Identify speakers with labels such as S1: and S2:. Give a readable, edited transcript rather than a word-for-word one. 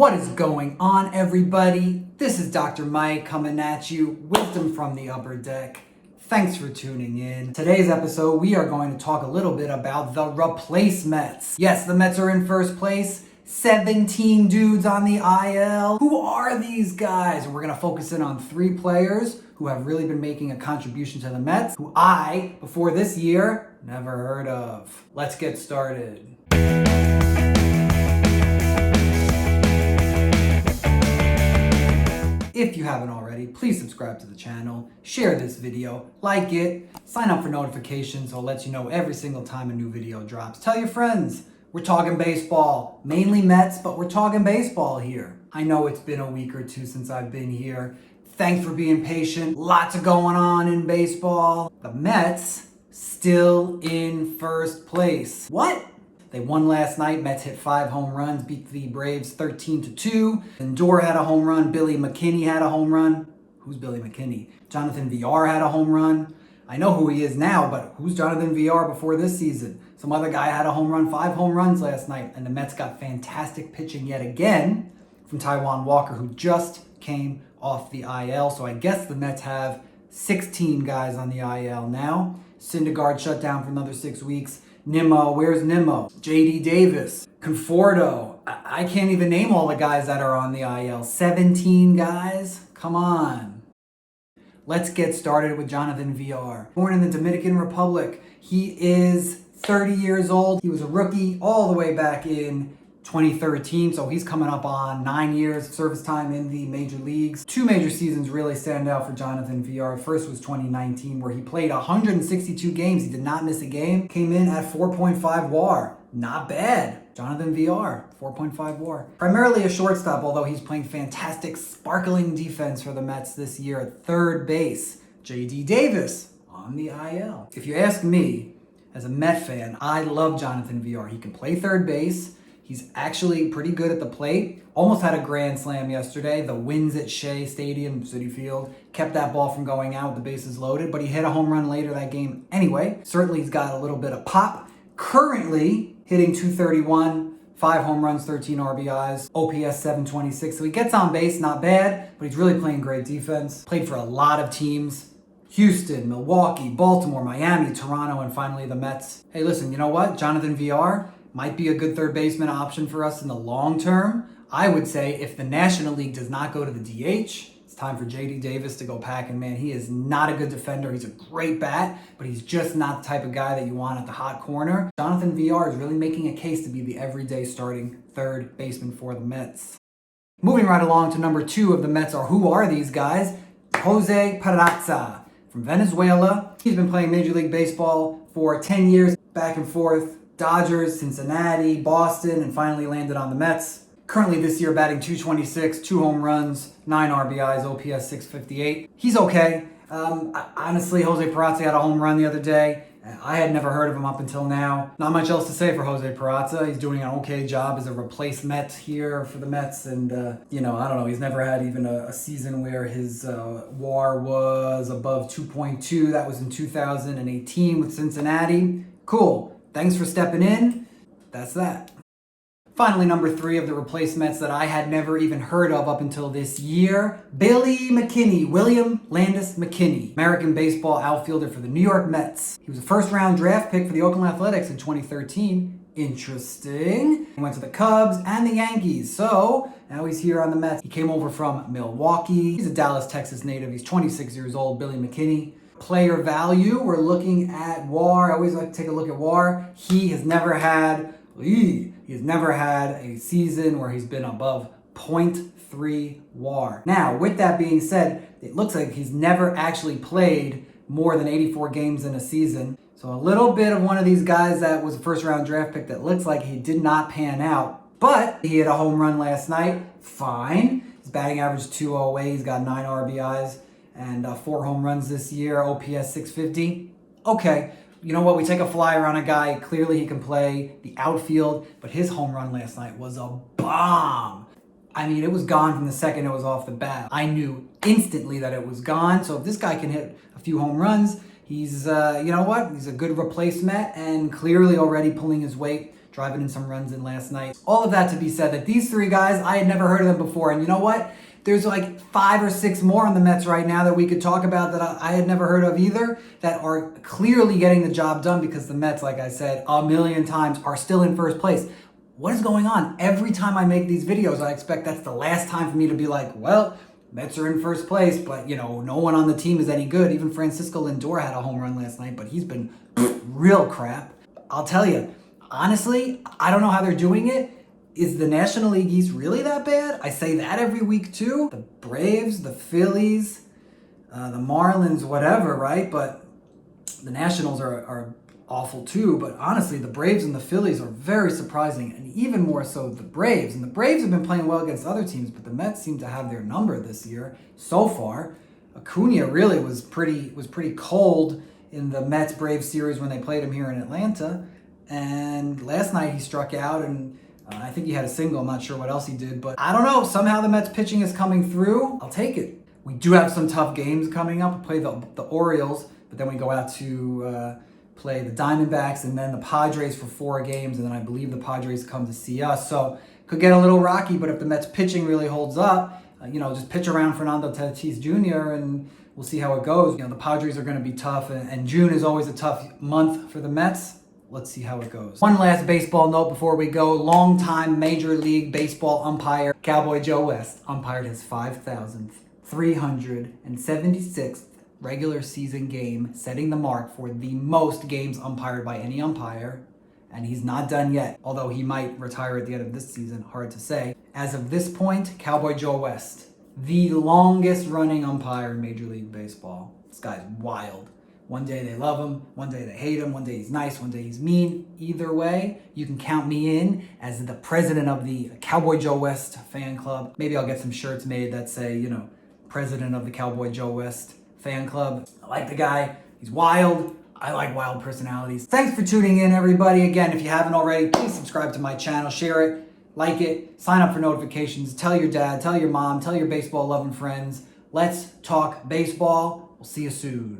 S1: What is going on, everybody? This is Dr. Mike coming at you, wisdom from the upper deck. Thanks for tuning in. Today's episode, we are going to talk a little bit about the replace METS. Yes, the METS are in first place. 17 dudes on the IL. Who are these guys? We're going to focus in on 3 players who have really been making a contribution to the METS, who I, before this year, never heard of. Let's get started. If you haven't already, please subscribe to the channel, share this video, like it, sign up for notifications so it lets you know every single time a new video drops. Tell your friends. We're talking baseball, mainly METS, but we're talking baseball here. I know it's been a week or two since I've been here. Thanks for being patient. Lots of going on in baseball. The METS still in first place. What? They won last night. Mets hit 5 home runs, beat the Braves 13-2. Lindor had a home run. Billy McKinney had a home run. Who's Billy McKinney? Jonathan Villar had a home run. I know who he is now, but who's Jonathan Villar before this season? Some other guy had a home run, 5 home runs last night. And the Mets got fantastic pitching yet again from Taijuan Walker, who just came off the IL. So I guess the Mets have 16 guys on the IL now. Syndergaard shut down for another 6 weeks. Nimmo, where's Nimmo? JD Davis, Conforto. I can't even name all the guys that are on the IL. 17 guys? Come on. Let's get started with Jonathan Villar. Born in the Dominican Republic. He is 30 years old. He was a rookie all the way back in 2013, so he's coming up on 9 years of service time in the major leagues. 2 major seasons really stand out for Jonathan Villar. First was 2019, where he played 162 games. He did not miss a game. Came in at 4.5 WAR. Not bad. Jonathan Villar, 4.5 WAR. Primarily a shortstop, although he's playing fantastic, sparkling defense for the Mets this year at third base. JD Davis on the IL. If you ask me, as a Met fan, I love Jonathan Villar. He can play third base. He's actually pretty good at the plate. Almost had a grand slam yesterday. The winds at Shea Stadium, Citi Field, kept that ball from going out with the bases loaded, but he hit a home run later that game anyway. Certainly he's got a little bit of pop. Currently hitting .231, 5 home runs, 13 RBIs, OPS 726. So he gets on base, not bad, but he's really playing great defense. Played for a lot of teams. Houston, Milwaukee, Baltimore, Miami, Toronto, and finally the Mets. Hey, listen, you know what? Jonathan Villar might be a good third baseman option for us in the long term. I would say if the National League does not go to the DH, it's time for JD Davis to go packing, man. He is not a good defender. He's a great bat, but he's just not the type of guy that you want at the hot corner. Jonathan Villar is really making a case to be the everyday starting third baseman for the Mets. Moving right along to number 2 of the Mets are, who are these guys? Jose Peraza from Venezuela. He's been playing Major League Baseball for 10 years, back and forth. Dodgers, Cincinnati, Boston, and finally landed on the Mets. Currently this year batting .226, 2 home runs, 9 RBIs, OPS 658. He's okay. Honestly, Jose Peraza had a home run the other day. I had never heard of him up until now. Not much else to say for Jose Peraza. He's doing an okay job as a replacement here for the Mets. And, I don't know. He's never had even a season where his WAR was above 2.2. That was in 2018 with Cincinnati. Cool. Thanks for stepping in. That's that. Finally, number 3 of the replacements that I had never even heard of up until this year, Billy McKinney, William Landis McKinney, American baseball outfielder for the New York Mets. He was a first-round draft pick for the Oakland Athletics in 2013. Interesting. He went to the Cubs and the Yankees, so now he's here on the Mets. He came over from Milwaukee. He's a Dallas, Texas native. He's 26 years old, Billy McKinney. Player value, we're looking at WAR. I always like to take a look at WAR. He has never had a season where he's been above .3 WAR. Now, with that being said, it looks like he's never actually played more than 84 games in a season. So a little bit of one of these guys that was a first-round draft pick that looks like he did not pan out. But he hit a home run last night. Fine. His batting average 208. He's got 9 RBIs. And 4 home runs this year, OPS 650. Okay, you know what? We take a flyer on a guy. Clearly he can play the outfield, but his home run last night was a bomb. I mean, it was gone from the second it was off the bat. I knew instantly that it was gone. So if this guy can hit a few home runs, he's, you know what? He's a good replacement and clearly already pulling his weight driving in some runs in last night. All of that to be said that these three guys, I had never heard of them before. And you know what? There's like 5 or 6 more on the Mets right now that we could talk about that I had never heard of either, that are clearly getting the job done because the Mets, like I said a million times, are still in first place. What is going on? Every time I make these videos, I expect that's the last time for me to be like, well, Mets are in first place, but no one on the team is any good. Even Francisco Lindor had a home run last night, but he's been real crap. I'll tell you, honestly, I don't know how they're doing it. Is the National League East really that bad? I say that every week too. The Braves, the Phillies, the Marlins, whatever, right? But the Nationals are awful too. But honestly, the Braves and the Phillies are very surprising, and even more so the Braves. And the Braves have been playing well against other teams, but the Mets seem to have their number this year so far. Acuna really was pretty cold in the Mets-Braves series when they played him here in Atlanta. And last night he struck out, and I think he had a single. I'm not sure what else he did, but I don't know. Somehow the Mets pitching is coming through. I'll take it. We do have some tough games coming up. We play the Orioles, but then we go out to play the Diamondbacks and then the Padres for 4 games, and then I believe the Padres come to see us. So could get a little rocky, but if the Mets pitching really holds up, just pitch around Fernando Tatis Jr. and we'll see how it goes. The Padres are going to be tough, and June is always a tough month for the Mets. Let's see how it goes. One last baseball note before we go. Longtime Major League Baseball umpire Cowboy Joe West umpired his 5,376th regular season game, setting the mark for the most games umpired by any umpire. And he's not done yet, although he might retire at the end of this season, hard to say. As of this point, Cowboy Joe West, the longest running umpire in Major League Baseball. This guy's wild. One day they love him, one day they hate him, one day he's nice, one day he's mean. Either way, you can count me in as the president of the Cowboy Joe West fan club. Maybe I'll get some shirts made that say, president of the Cowboy Joe West fan club. I like the guy. He's wild. I like wild personalities. Thanks for tuning in, everybody. Again, if you haven't already, please subscribe to my channel, share it, like it, sign up for notifications, tell your dad, tell your mom, tell your baseball loving friends. Let's talk baseball. We'll see you soon.